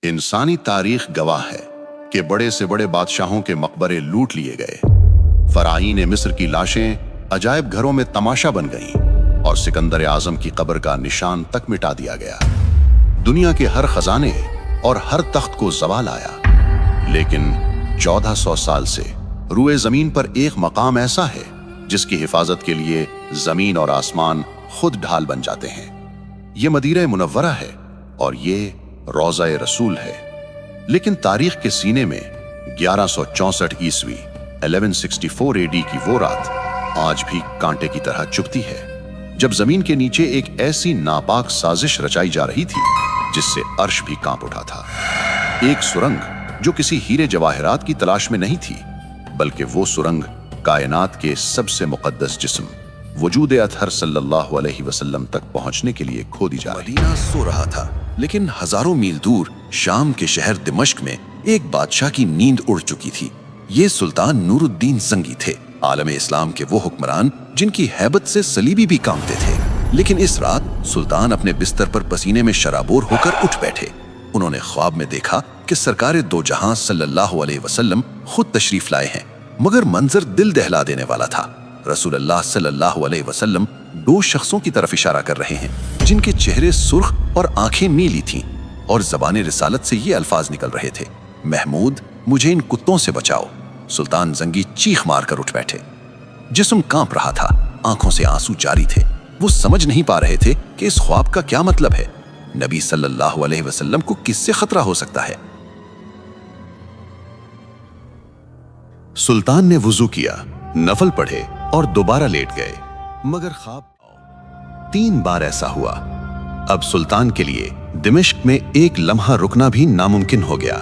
इंसानी तारीख गवाह है कि बड़े से बड़े बादशाहों के मकबरे लूट लिए गए, फराईन मिस्र की लाशें अजायब घरों में तमाशा बन गईं और सिकंदर आजम की कब्र का निशान तक मिटा दिया गया। दुनिया के हर खजाने और हर तख्त को ज़वाल आया, लेकिन 1400 साल से रूए जमीन पर एक मकाम ऐसा है जिसकी हिफाजत के लिए जमीन और आसमान खुद ढाल बन जाते हैं। ये मदीना मुनव्वरा है और ये रोज़ा रसूल है। लेकिन तारीख के सीने में 1164 ईस्वी 1164 AD की वो रात आज भी कांटे की तरह चुभती है, जब जमीन के नीचे एक ऐसी नापाक साजिश रचाई जा रही थी जिससे अर्श भी कांप उठा था। एक सुरंग जो किसी हीरे जवाहरात की तलाश में नहीं थी, बल्कि वो सुरंग कायनात के सबसे मुकद्दस जिस्म वजूद अतहर सल्लल्लाहु अलैहि वसल्लम तक पहुंचने के लिए खोदी जा रही। मदीना सो रहा था, लेकिन हजारों मील दूर शाम के शहर दिमश्क में एक बादशाह की नींद उड़ चुकी थी। ये सुल्तान नूरुद्दीन जंगी थे, आलम इस्लाम के वो हुक्मरान जिनकी हैबत से सलीबी भी कांपते थे। लेकिन इस रात सुल्तान अपने बिस्तर पर पसीने में शराबोर होकर उठ बैठे। उन्होंने ख्वाब में देखा कि सरकारे दो जहां सल्लल्लाहु अलैहि वसल्लम खुद तशरीफ लाए हैं, मगर मंजर दिल दहला देने वाला था। रसूलुल्लाह सल्लल्लाहु अलैहि वसल्लम दो शख्सों की तरफ इशारा कर रहे हैं जिनके चेहरे सुर्ख और आंखें नीली थीं और ज़बान रिसालत से ये अल्फाज निकल रहे थे, महमूद मुझे इन कुत्तों से बचाओ। सुल्तान जंगी चीख मारकर उठ बैठे। जिस्म कांप रहा था, आंखों से आंसू जारी थे। वो समझ नहीं पा रहे थे कि इस ख्वाब का क्या मतलब है। नबी सल्लल्लाहु अलैहि वसल्लम को किससे खतरा हो सकता है? सुल्तान ने वुजू किया, नफल पढ़े और दोबारा लेट गए, मगर ख्वाब 3 बार ऐसा हुआ। अब सुल्तान के लिए दिमिश्क में एक लम्हा रुकना भी नामुमकिन हो गया।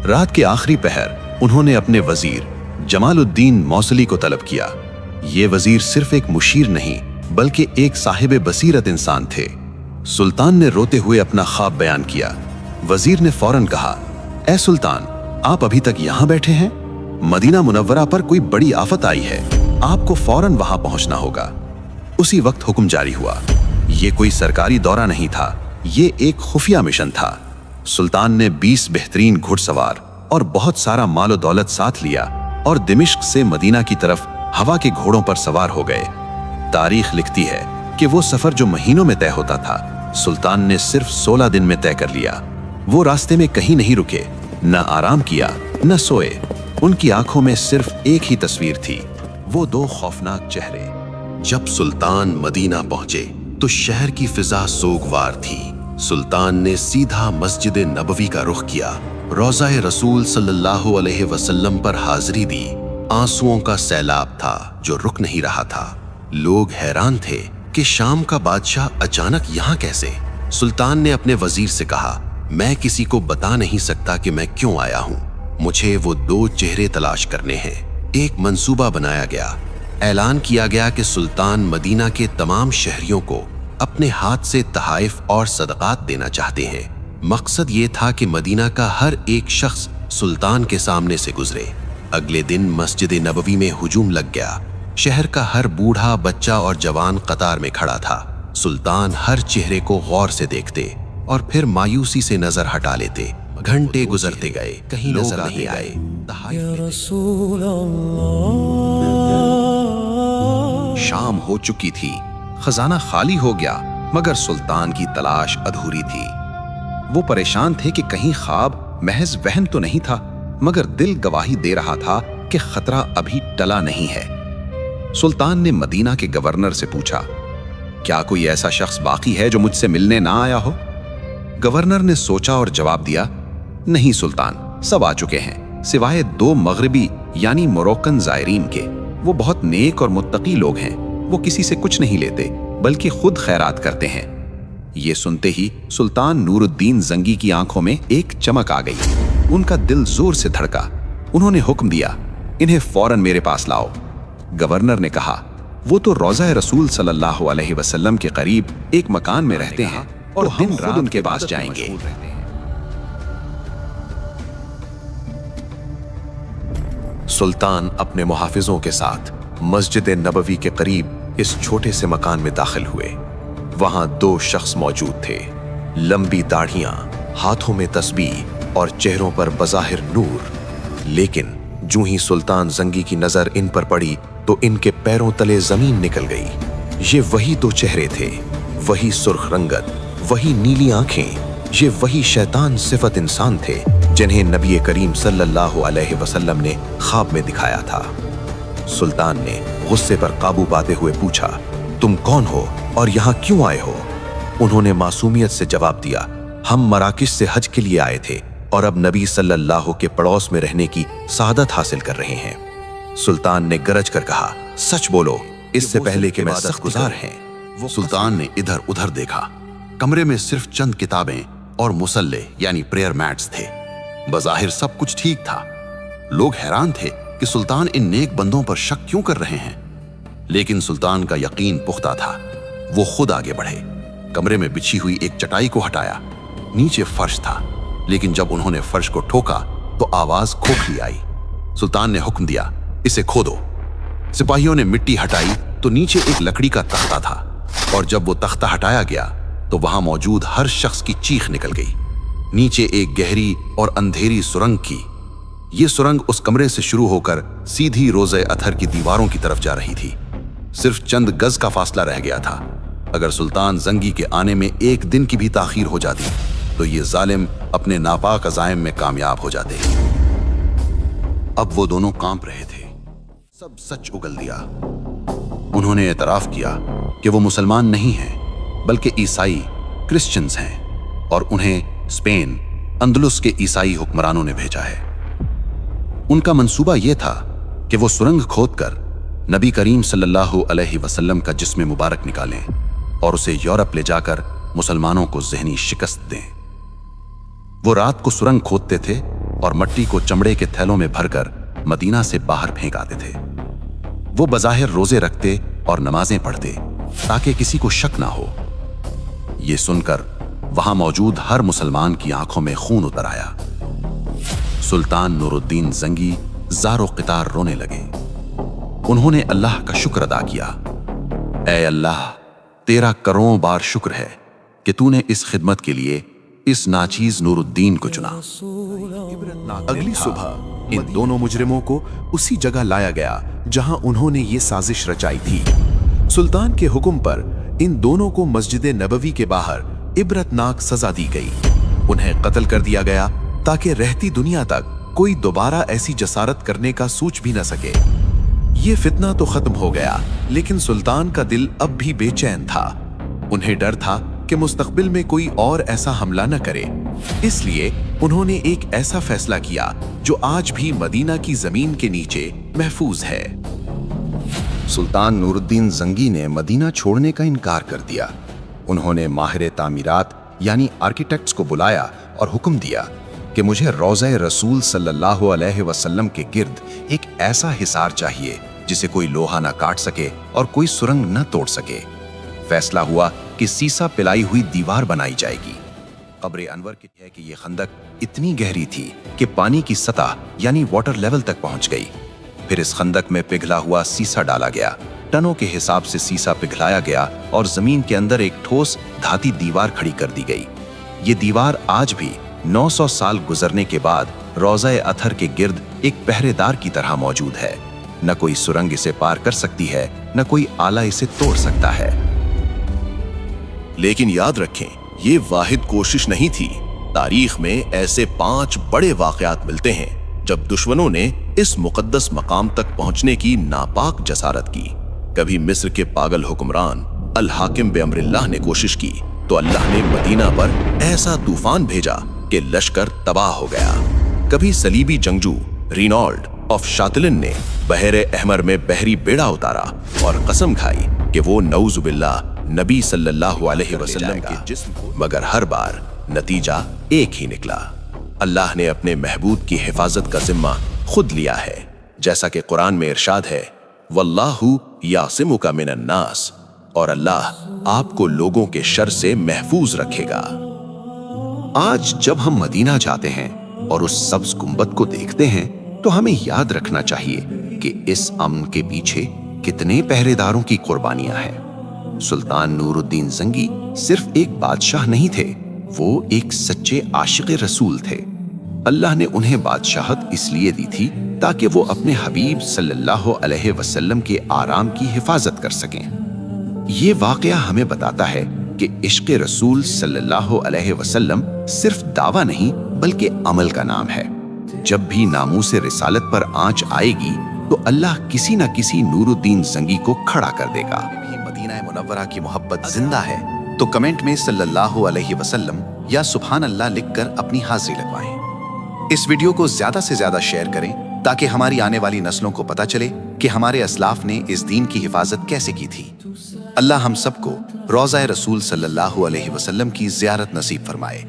रात के आखिरी पहर उन्होंने अपने वजीर जमालुद्दीन मौसली को तलब किया। ये वजीर सिर्फ एक मुशीर नहीं, बल्कि एक साहिब बसीरत इंसान थे। सुल्तान ने रोते हुए अपना ख्वाब बयान किया। वजीर ने फौरन कहा, ए सुल्तान, आप अभी तक यहाँ बैठे हैं? मदीना मुनव्वरा पर कोई बड़ी आफत आई है, आपको फौरन वहां पहुंचना होगा। उसी वक्त हुक्म जारी हुआ। ये कोई सरकारी दौरा नहीं था, ये एक खुफिया मिशन था। सुल्तान ने 20 बेहतरीन घुड़सवार और बहुत सारा मालो दौलत साथ लिया और दिमिश्क से मदीना की तरफ हवा के घोड़ों पर सवार हो गए। तारीख लिखती है कि वो सफर जो महीनों में तय होता था, सुल्तान ने सिर्फ 16 दिन में तय कर लिया। वो रास्ते में कहीं नहीं रुके, न आराम किया, न सोए। उनकी आंखों में सिर्फ एक ही तस्वीर थी, वो 2 खौफनाक चेहरे। जब सुल्तान मदीना पहुंचे तो शहर की फिजा सोगवार थी। सुल्तान ने सीधा मस्जिद नबवी का रुख किया, रोज़ा रसूल सल्लल्लाहु अलैहि वसल्लम पर हाजिरी दी। आंसुओं का सैलाब था जो रुक नहीं रहा था। लोग हैरान थे कि शाम का बादशाह अचानक यहाँ कैसे? सुल्तान ने अपने वजीर से कहा, मैं किसी को बता नहीं सकता कि मैं क्यों आया हूँ। मुझे वो 2 चेहरे तलाश करने हैं। एक मंसूबा बनाया गया। ऐलान किया गया कि सुल्तान मदीना के तमाम शहरियों को अपने हाथ से तहाइफ और सदक़ात देना चाहते हैं। मकसद ये था कि मदीना का हर एक शख्स सुल्तान के सामने से गुजरे। अगले दिन मस्जिद नबवी में हुजूम लग गया। शहर का हर बूढ़ा, बच्चा और जवान कतार में खड़ा था। सुल्तान हर चेहरे को गौर से देखते और फिर मायूसी से नजर हटा लेते। घंटे गुजरते गए, कहीं नजर नहीं आए। शाम हो चुकी थी, खजाना खाली हो गया, मगर सुल्तान की तलाश अधूरी थी। वो परेशान थे कि कहीं ख्वाब महज वहम तो नहीं था, मगर दिल गवाही दे रहा था कि खतरा अभी टला नहीं है। सुल्तान ने मदीना के गवर्नर से पूछा, क्या कोई ऐसा शख्स बाकी है जो मुझसे मिलने ना आया हो? गवर्नर ने सोचा और जवाब दिया, नहीं सुल्तान, सब आ चुके हैं, सिवाय 2 मगरिबी यानी मोरक्कन ज़ायरीन के। वो बहुत नेक और मुत्तकी लोग हैं। वो किसी से कुछ नहीं लेते, बल्कि खुद खैरात करते हैं। ये सुनते ही सुल्तान नूरुद्दीन जंगी की आंखों में एक चमक आ गई। उनका दिल जोर से धड़का। उन्होंने हुक्म दिया, इन्हें फौरन मेरे पास लाओ। गवर्नर ने कहा, वो तो रोज़ा रसूल सल्लल्लाहु अलैहि वसल्लम के करीब एक मकान में रहते हैं और दिन रात उनके पास जाएंगे। सुल्तान अपने मुहाफिजों के साथ मस्जिद नबवी के करीब इस छोटे से मकान में दाखिल हुए। वहां 2 शख्स मौजूद थे, लंबी दाढ़ियां, हाथों में तस्बीह और चेहरों पर बज़ाहिर नूर। लेकिन जो ही सुल्तान जंगी की नजर इन पर पड़ी तो इनके पैरों तले जमीन निकल गई। ये वही दो चेहरे थे, वही सुर्ख रंगत, वही नीली आंखें, ये वही शैतान सिफत इंसान थे जिन्हें नबी करीम सल्लल्लाहु अलैहि वसल्लम ने ख्वाब में दिखाया था। सुल्तान ने गुस्से पर काबू पाते हुए पूछा, तुम कौन हो और यहाँ क्यों आए हो? उन्होंने मासूमियत से जवाब दिया, हम मराकिश से हज के लिए आए थे और अब नबी सल्लल्लाहु के पड़ोस में रहने की सादत हासिल कर रहे हैं। सुल्तान ने गरज कर कहा, सच बोलो, इससे पहले कि मैं सख्त गुजार हैं। सुल्तान ने इधर उधर देखा। कमरे में सिर्फ चंद किताबें और मुसल्ले यानी प्रेयर मैट्स थे। बज़ाहिर सब कुछ ठीक था। लोग हैरान थे कि सुल्तान इन नेक बंदों पर शक क्यों कर रहे हैं, लेकिन सुल्तान का यकीन पुख्ता था। वो खुद आगे बढ़े, कमरे में बिछी हुई एक चटाई को हटाया। नीचे फर्श था, लेकिन जब उन्होंने फर्श को ठोका तो आवाज खोखली आई। सुल्तान ने हुक्म दिया, इसे खोदो। सिपाहियों ने मिट्टी हटाई तो नीचे एक लकड़ी का तख्ता था, और जब वो तख्ता हटाया गया तो वहां मौजूद हर शख्स की चीख निकल गई। नीचे एक गहरी और अंधेरी सुरंग की। ये सुरंग उस कमरे से शुरू होकर सीधी रोज़े अथर की दीवारों की तरफ जा रही थी। सिर्फ चंद गज का फासला रह गया था। अगर सुल्तान जंगी के आने में एक दिन की भी ताखीर हो जाती तो ये जालिम अपने नापाक अज़ाइम में कामयाब हो जाते। अब वो दोनों कांप रहे थे। सब सच उगल दिया। उन्होंने एतराफ किया कि वो मुसलमान नहीं हैं, बल्कि ईसाई क्रिश्चियंस हैं, और उन्हें स्पेन अंदलुस के ईसाई हुक्मरानों ने भेजा है। उनका मंसूबा यह था कि वो सुरंग खोदकर नबी करीम सल्लल्लाहु अलैहि वसल्लम का जिस्म मुबारक निकालें और उसे यूरोप ले जाकर मुसलमानों को ज़हनी शिकस्त दें। वो रात को सुरंग खोदते थे और मट्टी को चमड़े के थैलों में भरकर मदीना से बाहर फेंक आते थे। वो बज़ाहिर रोजे रखते और नमाजें पढ़ते ताकि किसी को शक ना हो। ये सुनकर वहां मौजूद हर मुसलमान की आंखों में खून उतर आया। सुल्तान नूरुद्दीन जंगी ज़ारो क़ितार रोने लगे। उन्होंने अल्लाह का शुक्र अदा किया। ऐ अल्लाह, तेरा करोड़ों बार शुक्र है कि तूने इस खिदमत के लिए इस नाचीज नूरुद्दीन को चुना। अगली सुबह इन दोनों मुजरिमों को उसी जगह लाया गया जहां उन्होंने ये साजिश रचाई थी। सुल्तान के हुक्म पर इन दोनों को मस्जिद नबवी के बाहर इबरतनाक सजा दी गई। उन्हें कत्ल कर दिया गया ताकि रहती दुनिया तक कोई दोबारा ऐसी जसारत करने का सोच भी न सके। ये फितना तो खत्म हो गया, लेकिन सुल्तान का दिल अब भी बेचैन था। उन्हें डर था कि मुस्तकबिल में कोई और ऐसा हमला न करे। इसलिए उन्होंने एक ऐसा फैसला किया जो आज भी मदीना की जमीन के नीचे महफूज है। सुल्तान नूरुद्दीन जंगी ने मदीना छोड़ने का इनकार कर दिया। उन्होंने माहिर तामीरात यानी आर्किटेक्ट्स को बुलाया और हुक्म दिया कि मुझे रोज़े रसूल सल्लल्लाहु अलैहि वसल्लम के गिर्द एक ऐसा हिसार चाहिए जिसे कोई लोहा न काट सके और कोई सुरंग न तोड़ सके। फैसला हुआ कि सीसा पिलाई हुई दीवार बनाई जाएगी। कब्र अनवर की है कि यह खंदक इतनी गहरी थी कि पानी की सतह यानी वाटर लेवल तक पहुंच गई। फिर इस खंदक में पिघला हुआ सीसा डाला गया। टनों के हिसाब से सीसा पिघलाया गया और जमीन के अंदर एक ठोस धाती दीवार खड़ी कर दी गई। ये दीवार आज भी 900 साल गुजरने के बाद रोज़े अथर के गिर्द एक पहरेदार की तरह मौजूद है। न कोई सुरंग इसे पार कर सकती है, न कोई आला इसे तोड़ सकता है। लेकिन याद रखें, ये वाहिद कोशिश नहीं थी। तारीख में ऐसे 5 बड़े वाकयात मिलते हैं जब दुश्मनों ने इस मुकद्दस मकाम तक पहुंचने की नापाक जसारत की। कभी मिस्र के पागल हुक्मरान अल हाकिम बेअम्रिल्लाह ने कोशिश की तो अल्लाह ने मदीना पर ऐसा तूफान भेजा कि लश्कर तबाह हो गया। कभी सलीबी जंगजू रिनॉल्ड ऑफ शातिलिन ने बहरे अहमर में बहरी बेड़ा उतारा और कसम खाई कि वो नऊजुबिल्लाह नबी सल्लल्लाहु अलैहि वसल्लम के जिस्म को, मगर हर बार नतीजा एक ही निकला। अल्लाह ने अपने महबूब की हिफाजत का जिम्मा खुद लिया है, जैसा कि कुरान में इरशाद है, वल्लाहु यासिमुका मिनन नास, और अल्लाह आपको लोगों के शर से महफूज रखेगा। आज जब हम मदीना जाते हैं और उस सब्ज गुंबद को देखते हैं तो हमें याद रखना चाहिए कि इस अमन के पीछे कितने पहरेदारों की कुर्बानियां हैं। सुल्तान नूरुद्दीन जंगी सिर्फ एक बादशाह नहीं थे, वो एक सच्चे आशिक़ रसूल थे। اللہ نے انہیں بادشاہت اس لیے دی تھی تاکہ وہ اپنے حبیب صلی اللہ علیہ وسلم کے آرام کی حفاظت کر سکیں۔ یہ واقعہ ہمیں بتاتا ہے کہ عشق رسول صلی اللہ علیہ وسلم صرف دعویٰ نہیں بلکہ عمل کا نام ہے۔ جب بھی ناموس رسالت پر آنچ آئے گی تو اللہ کسی نہ کسی نور الدین زنگی کو کھڑا کر دے گا۔ بھی مدینہ منورہ کی محبت زندہ ہے تو کمنٹ میں صلی اللہ علیہ وسلم یا سبحان اللہ لکھ کر اپنی حاضری لگوائیں۔ اس ویڈیو کو زیادہ سے زیادہ شیئر کریں تاکہ ہماری آنے والی نسلوں کو پتہ چلے کہ ہمارے اسلاف نے اس دین کی حفاظت کیسے کی تھی۔ اللہ ہم سب کو روضہ رسول صلی اللہ علیہ وسلم کی زیارت نصیب فرمائے۔